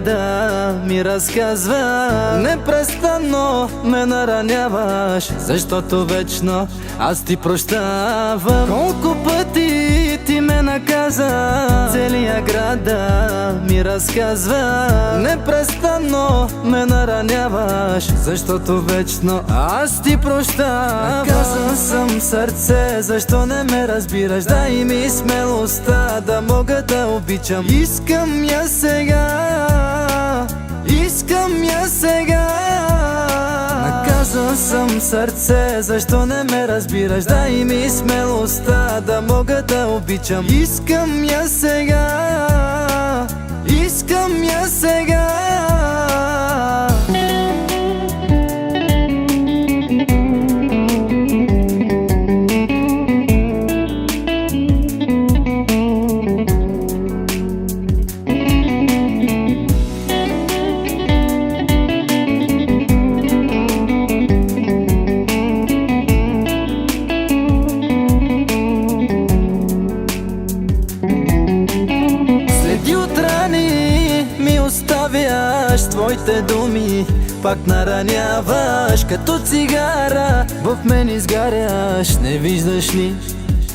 града ми разказва. Непрестанно ме нараняваш, защото вечно аз ти прощавам. Колко пъти ти ме наказа, целия града ми разказва. Непрестанно ме нараняваш, защото вечно аз ти прощавам. Наказан съм сърце, защо не ме разбираш? Дай ми смелостта да мога да обичам. Искам я сега, искам я сега. Наказан съм сърце, защо не ме разбираш? Дай ми смелостта да мога да обичам. Искам я сега, искам я сега. Оставяш твоите думи, пак нараняваш. Като цигара в мен изгаряш, не виждаш ли?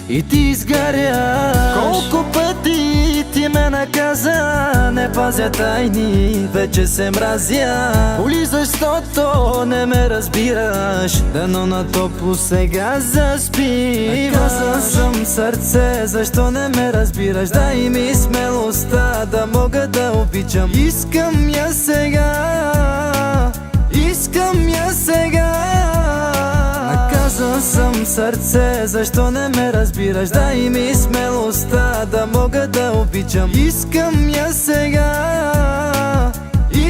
И ти изгаряш. Колко пъти ти ме наказа, не пазя тайни, вече се мразя. Боли, защото не ме разбираш, дано на топло сега заспиваш. Наказан съм сърце, защо не ме разбираш? Дай ми смелостта да мога да обичам. Искам я сега, искам я сега. Наказан съм сърце, защо не ме разбираш? Дай ми смелостта да мога да обичам. Искам я сега,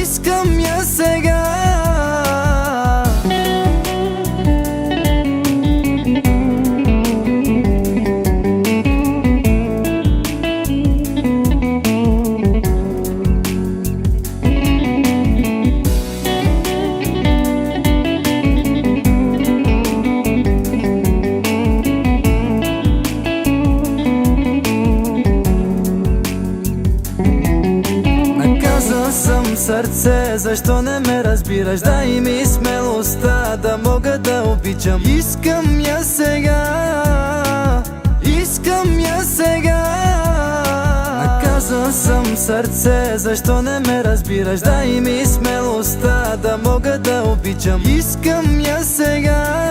искам я сега. Съм сърце, защо не ме разбираш? Дай ми смелостта да мога да обичам. Искам я сега, искам я сега. Наказан съм сърце, защо не ме разбираш? Дай ми смелостта да мога да обичам. Искам я сега.